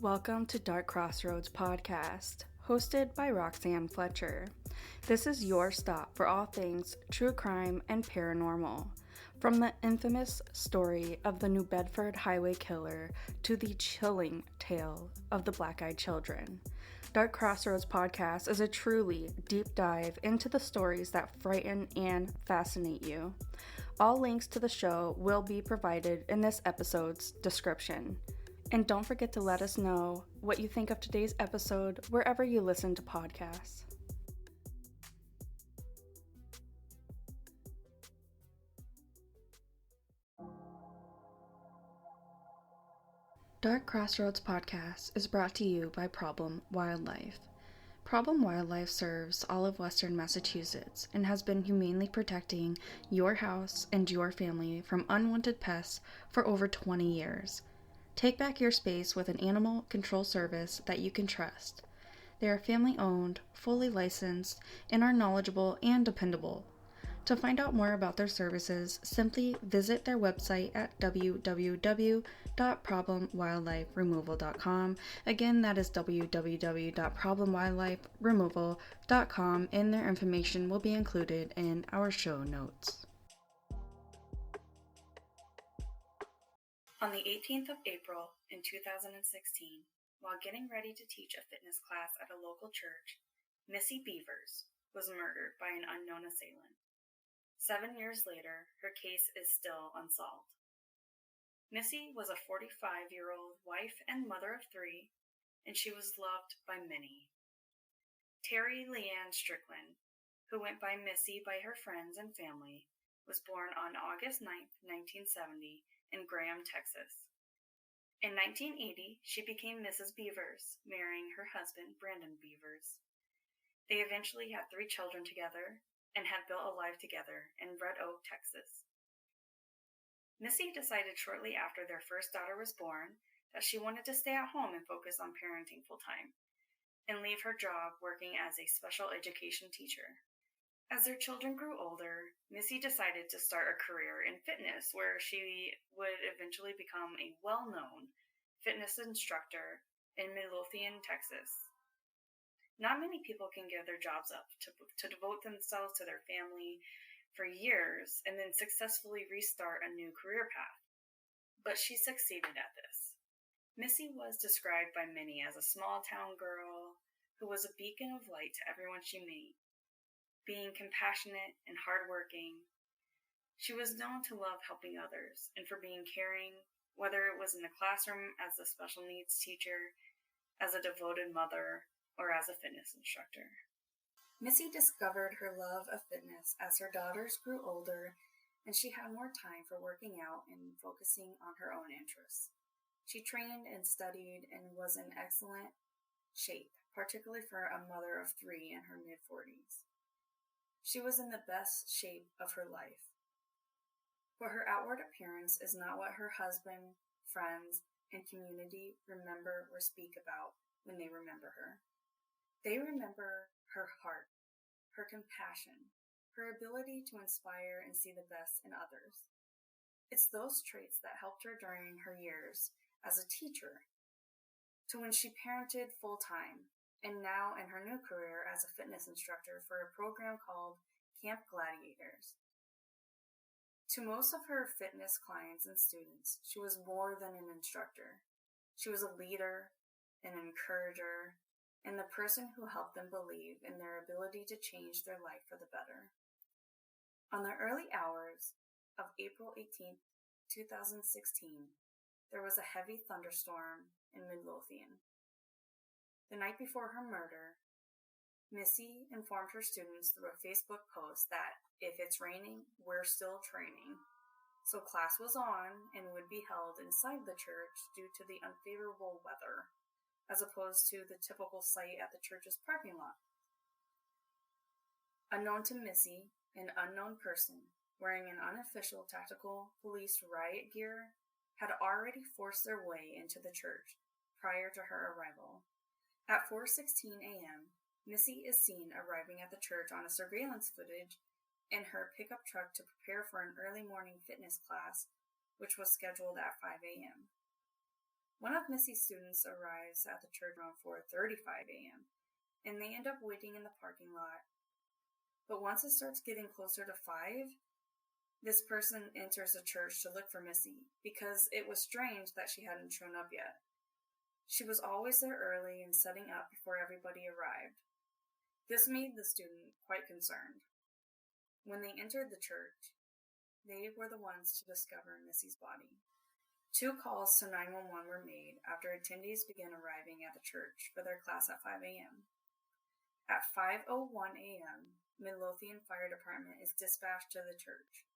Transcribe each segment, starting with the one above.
Welcome to Dark Crossroads Podcast, hosted by Roxanne Fletcher. This is your stop for all things true crime and paranormal. From the infamous story of the New Bedford highway killer to the chilling tale of the black-eyed children. Dark Crossroads Podcast is a truly deep dive into the stories that frighten and fascinate you. All links to the show will be provided in this episode's description. And don't forget to let us know what you think of today's episode wherever you listen to podcasts. Dark Crossroads Podcast is brought to you by Problem Wildlife. Problem Wildlife serves all of Western Massachusetts and has been humanely protecting your house and your family from unwanted pests for over 20 years. Take back your space with an animal control service that you can trust. They are family-owned, fully licensed, and are knowledgeable and dependable. To find out more about their services, simply visit their website at www.problemwildliferemoval.com. Again, that is www.problemwildliferemoval.com, and their information will be included in our show notes. On the 18th of April in 2016, while getting ready to teach a fitness class at a local church, Missy Beavers was murdered by an unknown assailant. 7 years later, her case is still unsolved. Missy was a 45-year-old wife and mother of 3, and she was loved by many. Terry Leanne Strickland, who went by Missy by her friends and family, was born on August 9, 1970, in Graham, Texas. In 1980, she became Mrs. Beavers, marrying her husband, Brandon Beavers. They eventually had 3 children together and had built a life together in Red Oak, Texas. Missy decided shortly after their first daughter was born that she wanted to stay at home and focus on parenting full-time, and leave her job working as a special education teacher. As their children grew older, Missy decided to start a career in fitness where she would eventually become a well-known fitness instructor in Midlothian, Texas. Not many people can give their jobs up to devote themselves to their family for years and then successfully restart a new career path. But she succeeded at this. Missy was described by many as a small-town girl who was a beacon of light to everyone she met. Being compassionate and hardworking, she was known to love helping others and for being caring, whether it was in the classroom as a special needs teacher, as a devoted mother, or as a fitness instructor. Missy discovered her love of fitness as her daughters grew older and she had more time for working out and focusing on her own interests. She trained and studied and was in excellent shape, particularly for a mother of 3 in her mid-40s. She was in the best shape of her life. But her outward appearance is not what her husband, friends, and community remember or speak about when they remember her. They remember her heart, her compassion, her ability to inspire and see the best in others. It's those traits that helped her during her years as a teacher, to when she parented full-time, and now in her new career as a fitness instructor for a program called Camp Gladiators. To most of her fitness clients and students, she was more than an instructor. She was a leader, an encourager, and the person who helped them believe in their ability to change their life for the better. On the early hours of April 18, 2016, there was a heavy thunderstorm in Midlothian. The night before her murder, Missy informed her students through a Facebook post that if it's raining, we're still training. So class was on and would be held inside the church due to the unfavorable weather, as opposed to the typical site at the church's parking lot. Unknown to Missy, an unknown person wearing an unofficial tactical police riot gear had already forced their way into the church prior to her arrival. At 4:16 a.m., Missy is seen arriving at the church on a surveillance footage in her pickup truck to prepare for an early morning fitness class, which was scheduled at 5 a.m. One of Missy's students arrives at the church around 4:35 a.m., and they end up waiting in the parking lot. But once it starts getting closer to 5, this person enters the church to look for Missy, because it was strange that she hadn't shown up yet. She was always there early and setting up before everybody arrived. This made the student quite concerned. When they entered the church, they were the ones to discover Missy's body. 2 calls to 911 were made after attendees began arriving at the church for their class at 5 a.m. At 5:01 a.m., Midlothian Fire Department is dispatched to the church.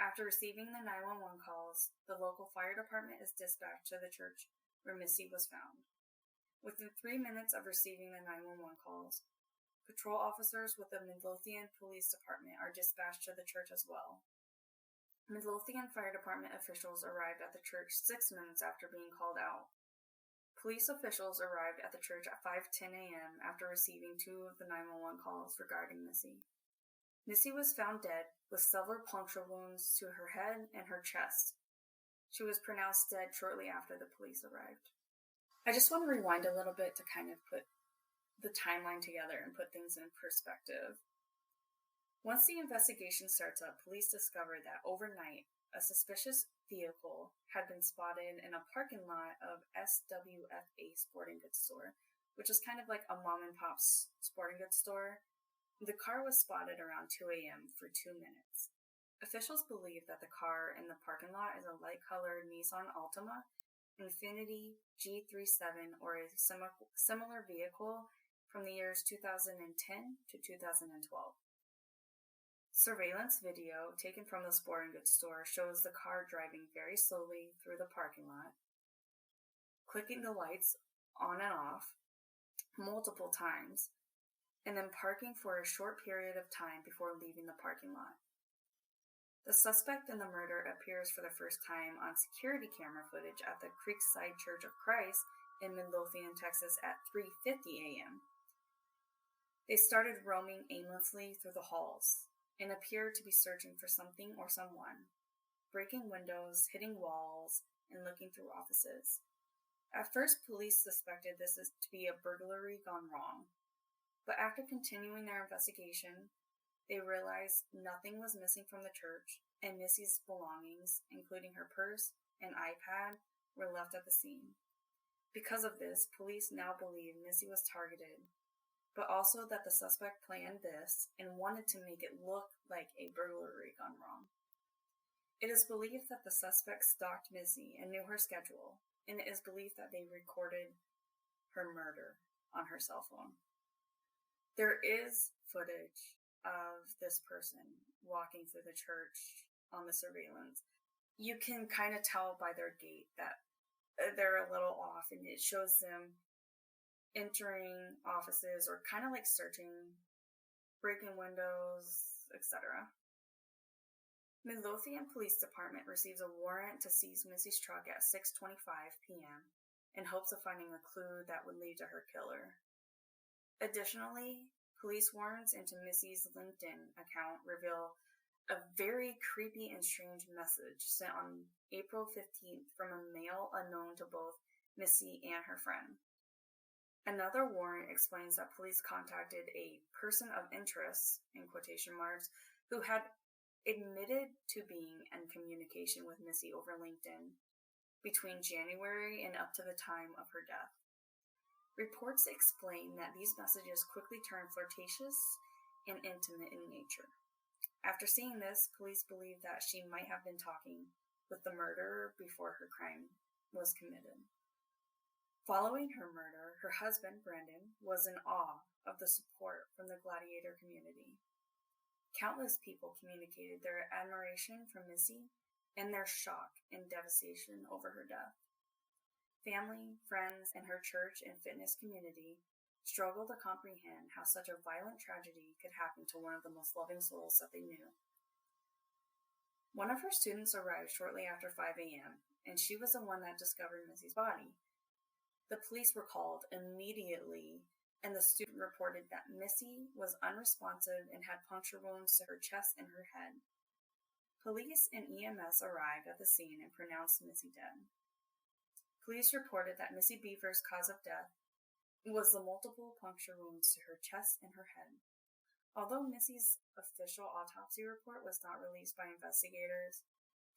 After receiving the 911 calls, the local fire department is dispatched to the church where Missy was found. Within 3 minutes of receiving the 911 calls, patrol officers with the Midlothian Police Department are dispatched to the church as well. Midlothian Fire Department officials arrived at the church 6 minutes after being called out. Police officials arrived at the church at 5:10 a.m. after receiving 2 of the 911 calls regarding Missy. Missy was found dead with several puncture wounds to her head and her chest. She was pronounced dead shortly after the police arrived. I just want to rewind a little bit to kind of put the timeline together and put things in perspective. Once the investigation starts up, police discovered that overnight, a suspicious vehicle had been spotted in a parking lot of SWFA Sporting Goods Store, which is kind of like a mom and pop's sporting goods store. The car was spotted around 2 a.m. for 2 minutes. Officials believe that the car in the parking lot is a light-colored Nissan Altima, Infiniti G37, or a similar vehicle from the years 2010 to 2012. Surveillance video taken from the sporting goods store shows the car driving very slowly through the parking lot, clicking the lights on and off multiple times, and then parking for a short period of time before leaving the parking lot. The suspect in the murder appears for the first time on security camera footage at the Creekside Church of Christ in Midlothian, Texas at 3:50 a.m. They started roaming aimlessly through the halls and appeared to be searching for something or someone, breaking windows, hitting walls, and looking through offices. At first, police suspected this to be a burglary gone wrong, but after continuing their investigation, they realized nothing was missing from the church, and Missy's belongings, including her purse and iPad, were left at the scene. Because of this, police now believe Missy was targeted, but also that the suspect planned this and wanted to make it look like a burglary gone wrong. It is believed that the suspect stalked Missy and knew her schedule, and it is believed that they recorded her murder on her cell phone. There is footage of this person walking through the church on the surveillance. You can kind of tell by their gait that they're a little off, and it shows them entering offices or kind of like searching, breaking windows, etc. Midlothian Police Department receives a warrant to seize Missy's truck at 6:25 p.m. in hopes of finding a clue that would lead to her killer. Additionally, police warrants into Missy's LinkedIn account reveal a very creepy and strange message sent on April 15th from a male unknown to both Missy and her friend. Another warrant explains that police contacted a person of interest, in quotation marks, who had admitted to being in communication with Missy over LinkedIn between January and up to the time of her death. Reports explain that these messages quickly turned flirtatious and intimate in nature. After seeing this, police believe that she might have been talking with the murderer before her crime was committed. Following her murder, her husband, Brendan, was in awe of the support from the gladiator community. Countless people communicated their admiration for Missy and their shock and devastation over her death. Family, friends, and her church and fitness community struggled to comprehend how such a violent tragedy could happen to one of the most loving souls that they knew. One of her students arrived shortly after 5 a.m., and she was the one that discovered Missy's body. The police were called immediately, and the student reported that Missy was unresponsive and had puncture wounds to her chest and her head. Police and EMS arrived at the scene and pronounced Missy dead. Police reported that Missy Beavers' cause of death was the multiple puncture wounds to her chest and her head. Although Missy's official autopsy report was not released by investigators,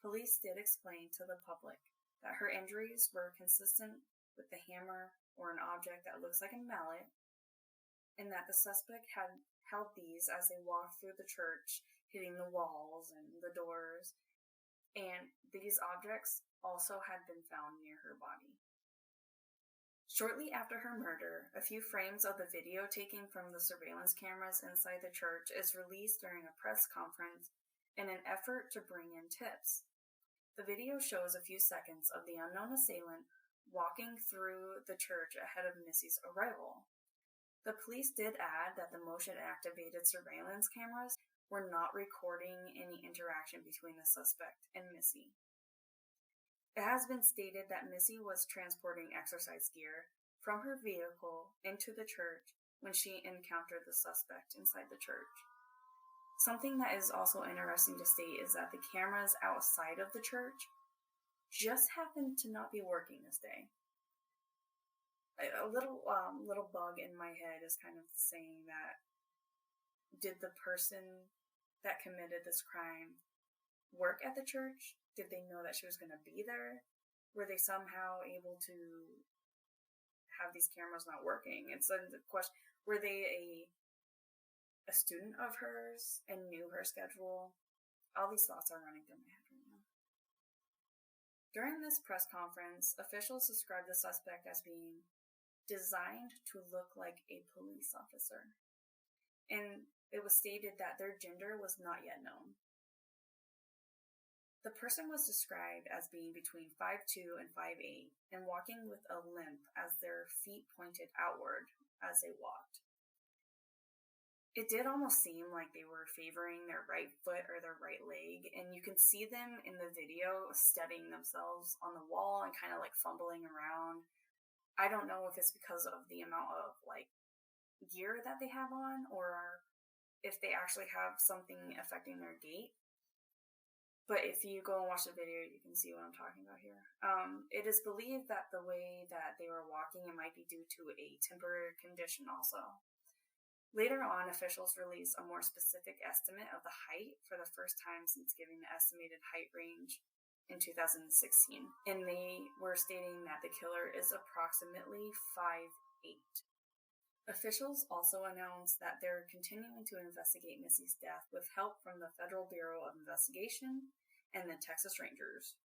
police did explain to the public that her injuries were consistent with the hammer or an object that looks like a mallet, and that the suspect had held these as they walked through the church, hitting the walls and the doors, and these objects also had been found near her body. Shortly after her murder, a few frames of the video taken from the surveillance cameras inside the church is released during a press conference in an effort to bring in tips. The video shows a few seconds of the unknown assailant walking through the church ahead of Missy's arrival. The police did add that the motion-activated surveillance cameras were not recording any interaction between the suspect and Missy. It has been stated that Missy was transporting exercise gear from her vehicle into the church when she encountered the suspect inside the church. Something that is also interesting to state is that the cameras outside of the church just happened to not be working this day. A little bug in my head is kind of saying that, did the person that committed this crime work at the church? Did they know that she was going to be there? Were they somehow able to have these cameras not working? It's a question. Were they a student of hers and knew her schedule? All these thoughts are running through my head right now. During this press conference, officials described the suspect as being designed to look like a police officer, and it was stated that their gender was not yet known. The person was described as being between 5'2" and 5'8", and walking with a limp as their feet pointed outward as they walked. It did almost seem like they were favoring their right foot or their right leg, and you can see them in the video steadying themselves on the wall and kind of like fumbling around. I don't know if it's because of the amount of like gear that they have on, or if they actually have something affecting their gait. But if you go and watch the video, you can see what I'm talking about here. It is believed that the way that they were walking, it might be due to a temporary condition also. Later on, officials released a more specific estimate of the height for the first time since giving the estimated height range in 2016. And they were stating that the killer is approximately 5'8". Officials also announced that they're continuing to investigate Missy's death with help from the Federal Bureau of Investigation and the Texas Rangers.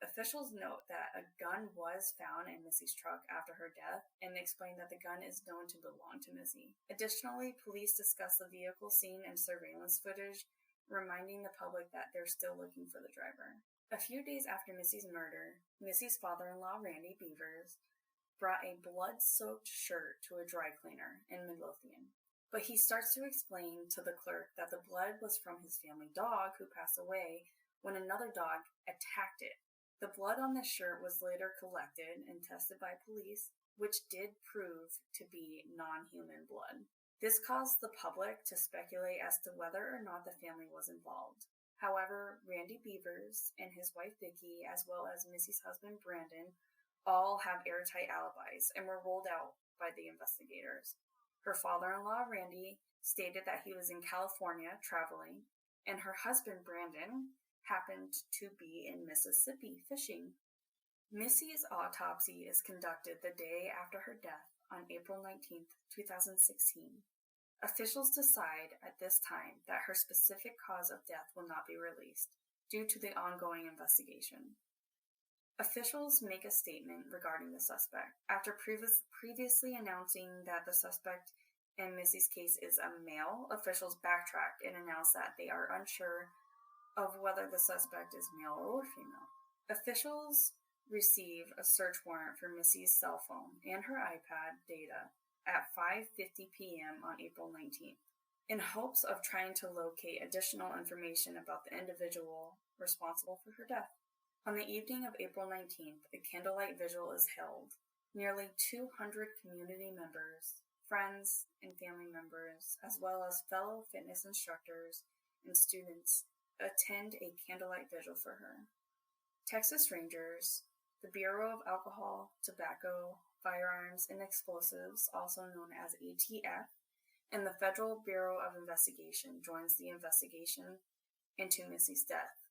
Officials note that a gun was found in Missy's truck after her death, and explain that the gun is known to belong to Missy. Additionally, police discussed the vehicle scene and surveillance footage, reminding the public that they're still looking for the driver. A few days after Missy's murder, Missy's father-in-law, Randy Beavers, brought a blood-soaked shirt to a dry cleaner in Midlothian. But he starts to explain to the clerk that the blood was from his family dog who passed away when another dog attacked it. The blood on the shirt was later collected and tested by police, which did prove to be non-human blood. This caused the public to speculate as to whether or not the family was involved. However, Randy Beavers and his wife Vicky, as well as Missy's husband Brandon, all have airtight alibis and were ruled out by the investigators. Her father-in-law, Randy, stated that he was in California traveling, and her husband, Brandon, happened to be in Mississippi fishing. Missy's autopsy is conducted the day after her death on April 19, 2016. Officials decide at this time that her specific cause of death will not be released due to the ongoing investigation. Officials make a statement regarding the suspect. After previously announcing that the suspect in Missy's case is a male, officials backtrack and announce that they are unsure of whether the suspect is male or female. Officials receive a search warrant for Missy's cell phone and her iPad data at 5:50 p.m. on April 19th, in hopes of trying to locate additional information about the individual responsible for her death. On the evening of April 19th, a candlelight vigil is held. Nearly 200 community members, friends, and family members, as well as fellow fitness instructors and students, attend a candlelight vigil for her. Texas Rangers The Bureau of Alcohol, Tobacco, Firearms, and Explosives, also known as ATF, and the Federal Bureau of Investigation joins the investigation into Missy's death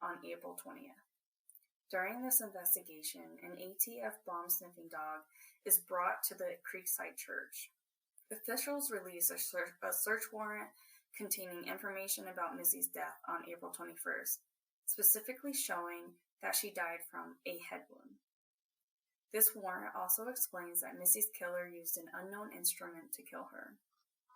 on April 20th. During this investigation, an ATF bomb-sniffing dog is brought to the Creekside Church. Officials release a search warrant containing information about Missy's death on April 21st, specifically showing that she died from a head wound. This warrant also explains that Missy's killer used an unknown instrument to kill her.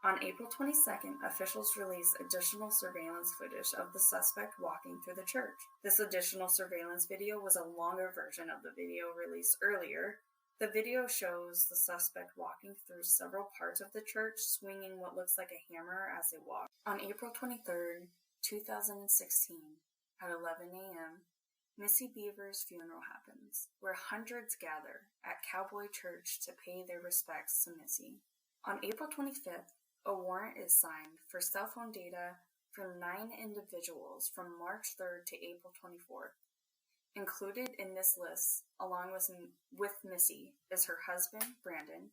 On April 22nd, officials released additional surveillance footage of the suspect walking through the church. This additional surveillance video was a longer version of the video released earlier. The video shows the suspect walking through several parts of the church, swinging what looks like a hammer as they walk. On April 23rd, 2016, at 11 a.m., Missy Beavers' funeral happens, where hundreds gather at Cowboy Church to pay their respects to Missy. On April 25th, a warrant is signed for cell phone data from 9 individuals from March 3rd to April 24th. Included in this list, along with Missy, is her husband, Brandon,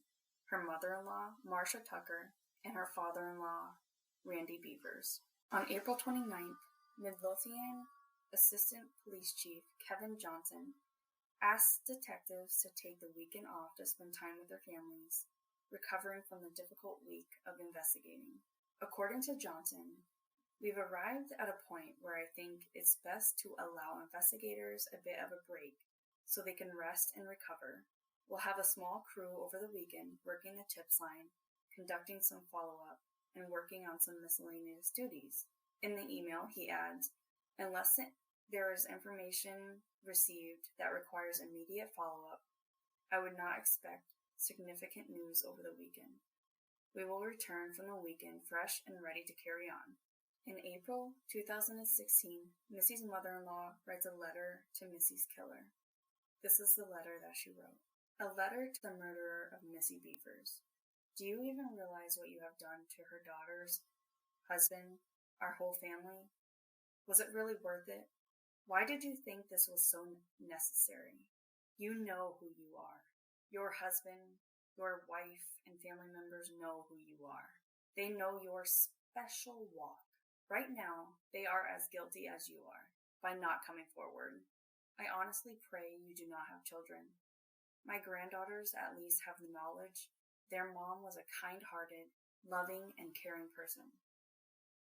her mother-in-law, Marcia Tucker, and her father-in-law, Randy Beavers. On April 29th, Midlothian Assistant Police Chief Kevin Johnson asked detectives to take the weekend off to spend time with their families, recovering from the difficult week of investigating. According to Johnson, we've arrived at a point where I think it's best to allow investigators a bit of a break so they can rest and recover. We'll have a small crew over the weekend working the tips line, conducting some follow-up, and working on some miscellaneous duties. In the email, he adds, unless there is information received that requires immediate follow-up, I would not expect significant news over the weekend. We will return from the weekend fresh and ready to carry on. In April 2016, Missy's mother-in-law writes a letter to Missy's killer. This is the letter that she wrote. A letter to the murderer of Missy Beavers. Do you even realize what you have done to her daughters, husband, our whole family? Was it really worth it? Why did you think this was so necessary? You know who you are. Your husband, your wife, and family members know who you are. They know your special walk. Right now, they are as guilty as you are by not coming forward. I honestly pray you do not have children. My granddaughters at least have the knowledge their mom was a kind-hearted, loving, and caring person.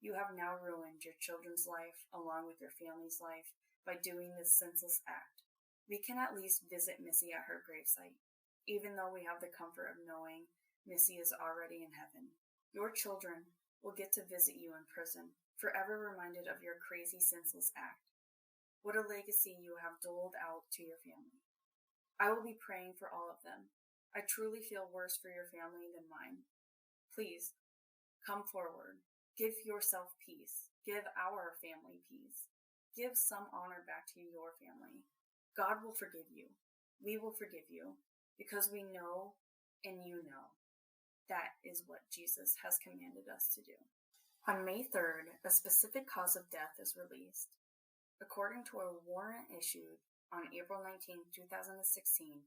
You have now ruined your children's life along with your family's life by doing this senseless act. We can at least visit Missy at her gravesite, even though we have the comfort of knowing Missy is already in heaven. Your children will get to visit you in prison, forever reminded of your crazy, senseless act. What a legacy you have doled out to your family. I will be praying for all of them. I truly feel worse for your family than mine. Please, come forward. Give yourself peace. Give our family peace. Give some honor back to your family. God will forgive you. We will forgive you. Because we know, and you know, that is what Jesus has commanded us to do. On May 3rd, a specific cause of death is released. According to a warrant issued on April 19, 2016,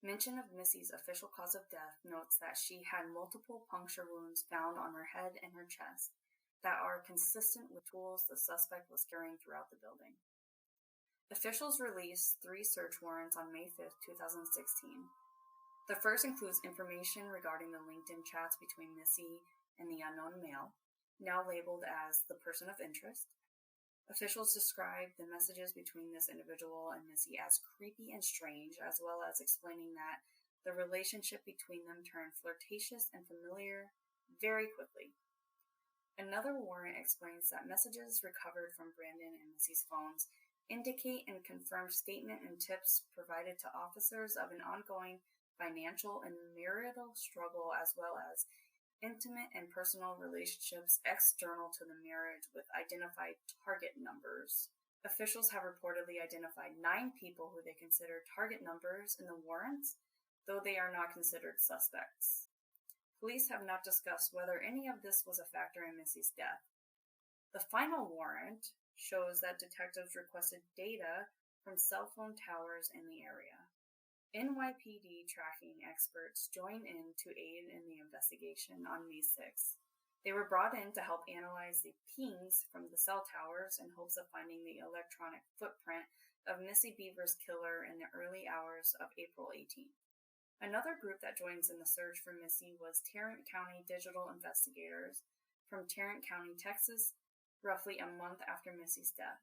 mention of Missy's official cause of death notes that she had multiple puncture wounds found on her head and her chest that are consistent with tools the suspect was carrying throughout the building. Officials released 3 search warrants on May 5, 2016. The first includes information regarding the LinkedIn chats between Missy and the unknown male, now labeled as the person of interest. Officials described the messages between this individual and Missy as creepy and strange, as well as explaining that the relationship between them turned flirtatious and familiar very quickly. Another warrant explains that messages recovered from Brandon and Missy's phones indicate and confirm statement and tips provided to officers of an ongoing financial and marital struggle, as well as intimate and personal relationships external to the marriage with identified target numbers. Officials have reportedly identified 9 people who they consider target numbers in the warrants, though they are not considered suspects. Police have not discussed whether any of this was a factor in Missy's death. The final warrant shows that detectives requested data from cell phone towers in the area. NYPD tracking experts joined in to aid in the investigation on May 6th. They were brought in to help analyze the pings from the cell towers in hopes of finding the electronic footprint of Missy Beavers' killer in the early hours of April 18th. Another group that joins in the search for Missy was Tarrant County digital investigators from Tarrant County, Texas, roughly a month after Missy's death.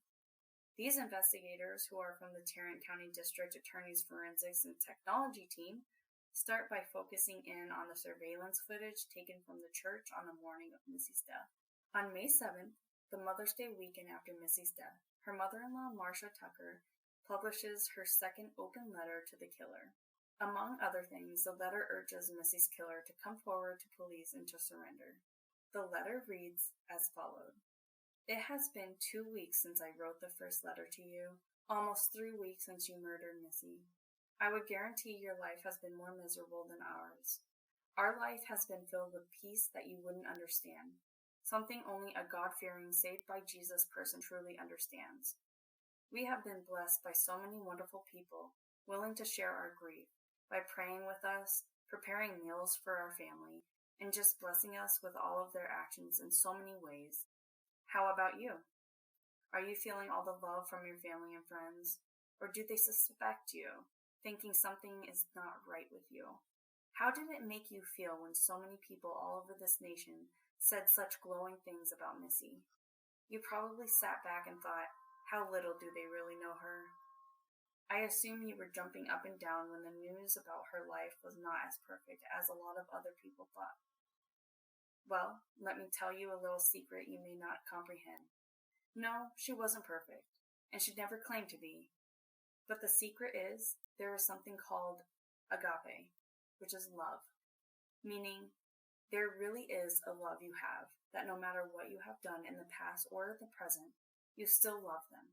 These investigators, who are from the Tarrant County District Attorney's Forensics and Technology team, start by focusing in on the surveillance footage taken from the church on the morning of Missy's death. On May 7th, the Mother's Day weekend after Missy's death, her mother-in-law, Marcia Tucker, publishes her second open letter to the killer. Among other things, the letter urges Missy's killer to come forward to police and to surrender. The letter reads as follows. It has been 2 weeks since I wrote the first letter to you, almost 3 weeks since you murdered Missy. I would guarantee your life has been more miserable than ours. Our life has been filled with peace that you wouldn't understand, something only a God-fearing, saved-by-Jesus person truly understands. We have been blessed by so many wonderful people, willing to share our grief, by praying with us, preparing meals for our family, and just blessing us with all of their actions in so many ways. How about you? Are you feeling all the love from your family and friends? Or do they suspect you, thinking something is not right with you? How did it make you feel when so many people all over this nation said such glowing things about Missy? You probably sat back and thought, how little do they really know her? I assume you were jumping up and down when the news about her life was not as perfect as a lot of other people thought. Well, let me tell you a little secret you may not comprehend. No, she wasn't perfect, and she never claimed to be. But the secret is, there is something called agape, which is love. Meaning, there really is a love you have, that no matter what you have done in the past or the present, you still love them.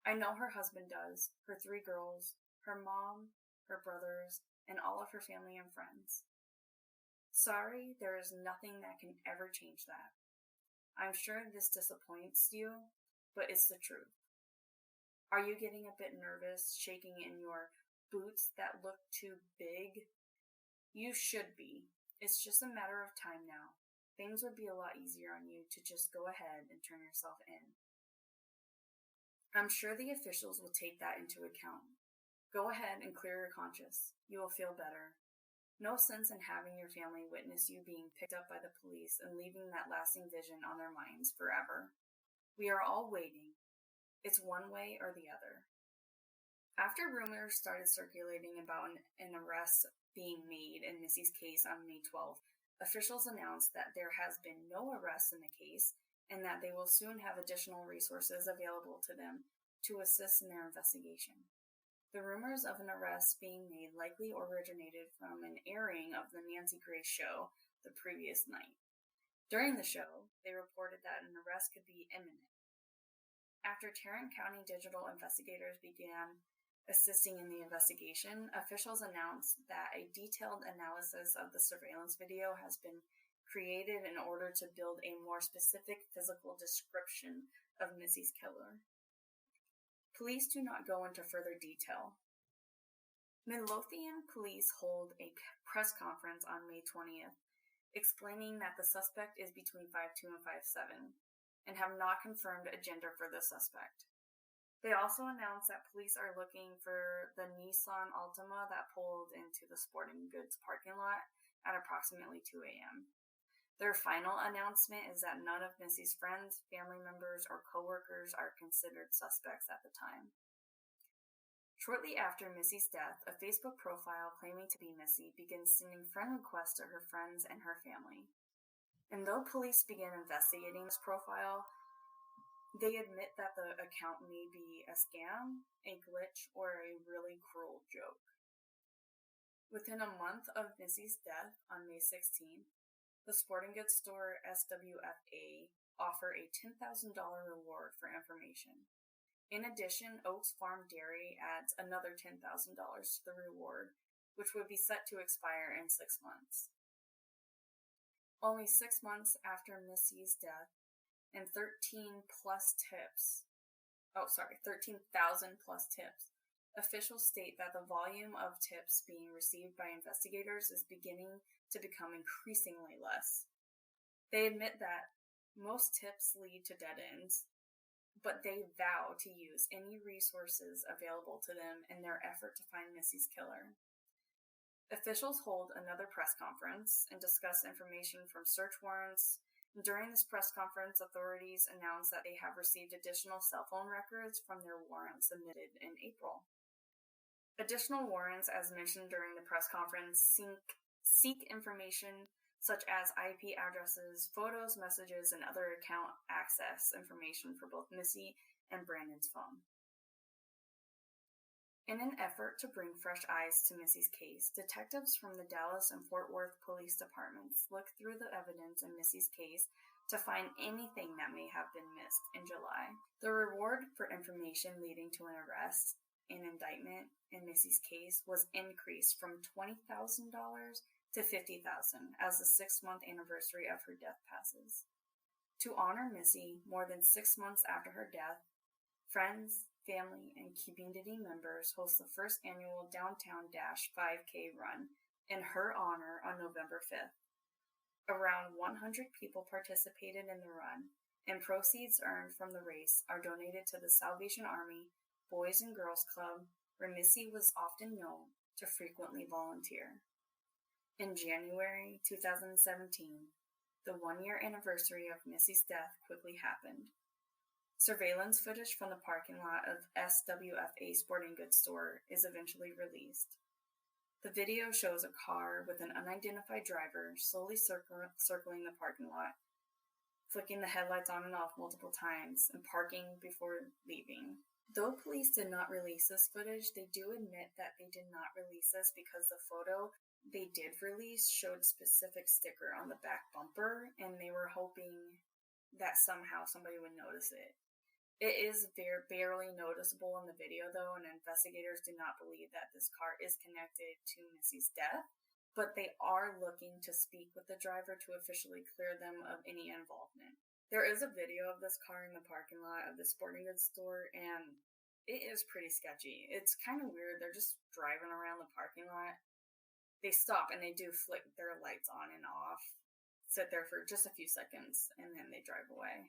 I know her husband does, her 3 girls, her mom, her brothers, and all of her family and friends. Sorry, there is nothing that can ever change that. I'm sure this disappoints you, but it's the truth. Are you getting a bit nervous, shaking in your boots that look too big? You should be. It's just a matter of time now. Things would be a lot easier on you to just go ahead and turn yourself in. I'm sure the officials will take that into account. Go ahead and clear your conscience. You will feel better. No sense in having your family witness you being picked up by the police and leaving that lasting vision on their minds forever. We are all waiting. It's one way or the other. After rumors started circulating about an arrest being made in Missy's case on May 12th, officials announced that there has been no arrest in the case and that they will soon have additional resources available to them to assist in their investigation. The rumors of an arrest being made likely originated from an airing of the Nancy Grace show the previous night. During the show, they reported that an arrest could be imminent. After Tarrant County digital investigators began assisting in the investigation, officials announced that a detailed analysis of the surveillance video has been created in order to build a more specific physical description of Missy's killer. Police do not go into further detail. Midlothian police hold a press conference on May 20th, explaining that the suspect is between 5'2" and 5'7", and have not confirmed a gender for the suspect. They also announced that police are looking for the Nissan Altima that pulled into the sporting goods parking lot at approximately 2 a.m. Their final announcement is that none of Missy's friends, family members, or co-workers are considered suspects at the time. Shortly after Missy's death, a Facebook profile claiming to be Missy begins sending friend requests to her friends and her family. And though police begin investigating this profile, they admit that the account may be a scam, a glitch, or a really cruel joke. Within a month of Missy's death on May 16th, the sporting goods store SWFA offer a $10,000 reward for information. In addition, Oaks Farm Dairy adds another $10,000 to the reward, which would be set to expire in 6 months. Only 6 months after Missy's death, and 13 plus tips, plus tips. Officials state that the volume of tips being received by investigators is beginning to become increasingly less. They admit that most tips lead to dead ends, but they vow to use any resources available to them in their effort to find Missy's killer. Officials hold another press conference and discuss information from search warrants. During this press conference, authorities announced that they have received additional cell phone records from their warrants submitted in April. Additional warrants, as mentioned during the press conference, seek information such as IP addresses, photos, messages, and other account access information for both Missy and Brandon's phone. In an effort to bring fresh eyes to Missy's case, detectives from the Dallas and Fort Worth police departments looked through the evidence in Missy's case to find anything that may have been missed in July. The reward for information leading to an arrest and indictment in Missy's case was increased from $20,000 to $50,000 as the 6-month anniversary of her death passes. To honor Missy, more than 6 months after her death, friends, family, and community members host the first annual Downtown Dash 5K run in her honor on November 5th. Around 100 people participated in the run, and proceeds earned from the race are donated to the Salvation Army Boys and Girls Club, where Missy was often known to frequently volunteer. In January 2017, the 1-year anniversary of Missy's death quickly happened. Surveillance footage from the parking lot of SWFA Sporting Goods store is eventually released. The video shows a car with an unidentified driver slowly circling the parking lot, flicking the headlights on and off multiple times, and parking before leaving. Though police did not release this footage, they do admit that they did not release this because the photo they did release showed specific sticker on the back bumper, and they were hoping that somehow somebody would notice it. It is barely noticeable in the video, though, and investigators do not believe that this car is connected to Missy's death, but they are looking to speak with the driver to officially clear them of any involvement. There is a video of this car in the parking lot of the sporting goods store, and it is pretty sketchy. It's kind of weird. They're just driving around the parking lot. They stop and they do flick their lights on and off, sit there for just a few seconds, and then they drive away.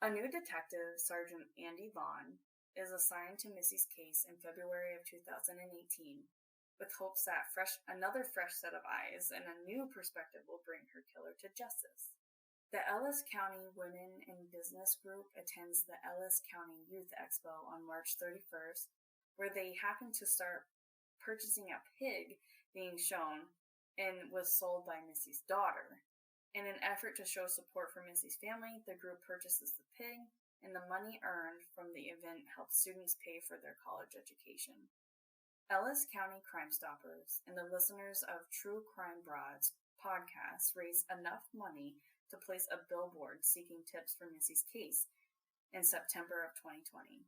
A new detective, Sergeant Andy Vaughn, is assigned to Missy's case in February of 2018, with hopes that another fresh set of eyes and a new perspective will bring her killer to justice. The Ellis County Women in Business Group attends the Ellis County Youth Expo on March 31st, where they happen to start purchasing a pig being shown and was sold by Missy's daughter. In an effort to show support for Missy's family, the group purchases the pig, and the money earned from the event helps students pay for their college education. Ellis County Crime Stoppers and the listeners of True Crime Broads podcast raised enough money to place a billboard seeking tips for Missy's case in September of 2020.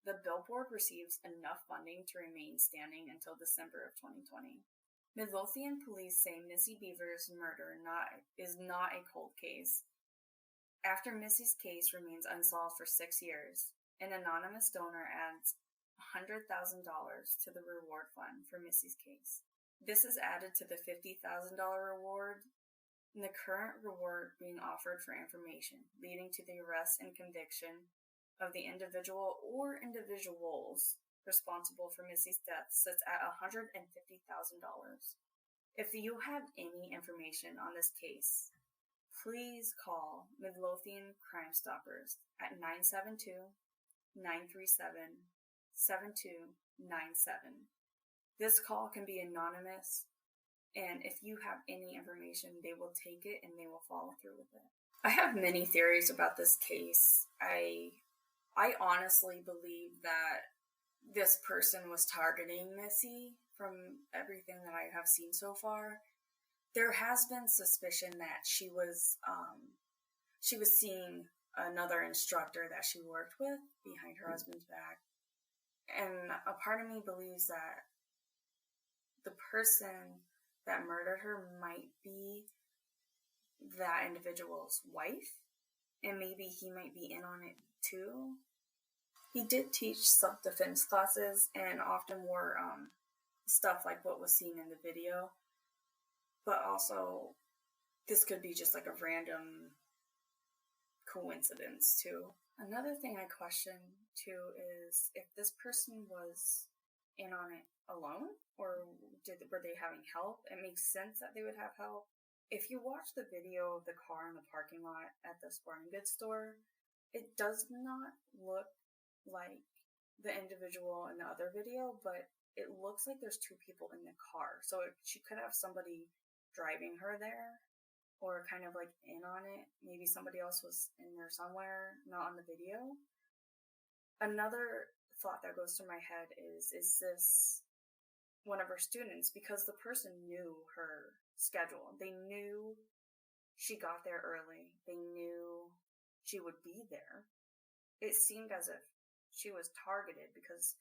The billboard receives enough funding to remain standing until December of 2020. Midlothian police say Missy Beavers' murder is not a cold case. After Missy's case remains unsolved for 6 years, an anonymous donor adds $100,000 to the reward fund for Missy's case. This is added to the $50,000 reward, and the current reward being offered for information leading to the arrest and conviction of the individual or individuals responsible for Missy's death sits at $150,000. If you have any information on this case, please call Midlothian Crime Stoppers at 972-937-7297. This call can be anonymous, and if you have any information, they will take it and they will follow through with it. I have many theories about this case. I honestly believe that this person was targeting Missy from everything that I have seen so far. There has been suspicion that she was seeing another instructor that she worked with behind her husband's back. And a part of me believes that the person that murdered her might be that individual's wife, and maybe he might be in on it too. He did teach self-defense classes and often wore stuff like what was seen in the video, but also this could be just like a random coincidence too. Another thing I question too is if this person was in on it alone, or were they having help? It makes sense that they would have help. If you watch the video of the car in the parking lot at the sporting goods store, it does not look like the individual in the other video, but it looks like there's two people in the car. So she could have somebody driving her there, or kind of like in on it. Maybe somebody else was in there somewhere, not on the video. Another thought that goes through my head is this one of her students? Because the person knew her schedule. They knew she got there early. They knew she would be there. It seemed as if she was targeted because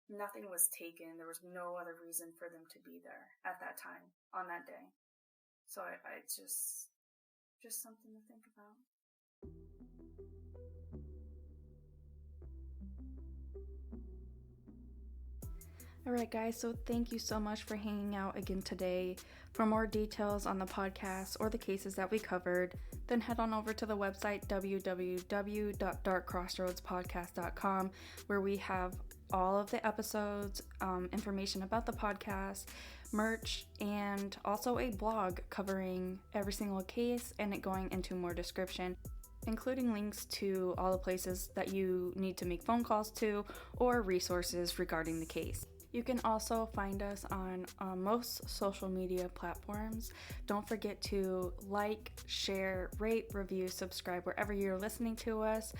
nothing was taken. There was no other reason for them to be there at that time, on that day. So it's just something to think about. Alright guys, so thank you so much for hanging out again today. For more details on the podcast or the cases that we covered, then head on over to the website www.darkcrossroadspodcast.com, where we have all of the episodes, information about the podcast, merch, and also a blog covering every single case and it going into more description, including links to all the places that you need to make phone calls to or resources regarding the case. You can also find us on most social media platforms. Don't forget to like, share, rate, review, subscribe wherever you're listening to us.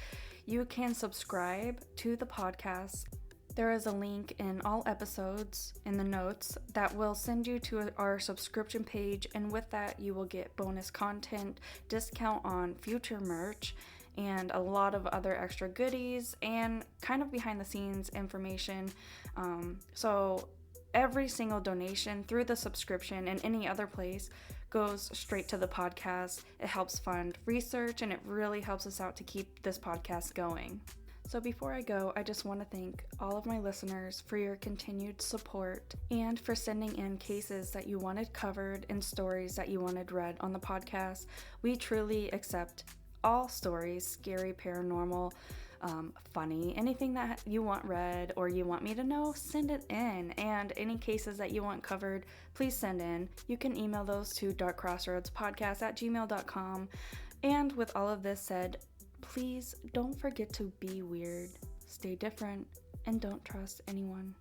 You can subscribe to the podcast. There is a link in all episodes in the notes that will send you to our subscription page, and with that you will get bonus content, discount on future merch, and a lot of other extra goodies and kind of behind the scenes information. So every single donation through the subscription and any other place goes straight to the podcast. It helps fund research and it really helps us out to keep this podcast going. So before I go, I just want to thank all of my listeners for your continued support and for sending in cases that you wanted covered and stories that you wanted read on the podcast. We truly accept all stories, scary, paranormal, funny, anything that you want read or you want me to know, send it in. And any cases that you want covered, please send in. You can email those to darkcrossroadspodcast@gmail.com. And with all of this said, please don't forget to be weird, stay different, and don't trust anyone.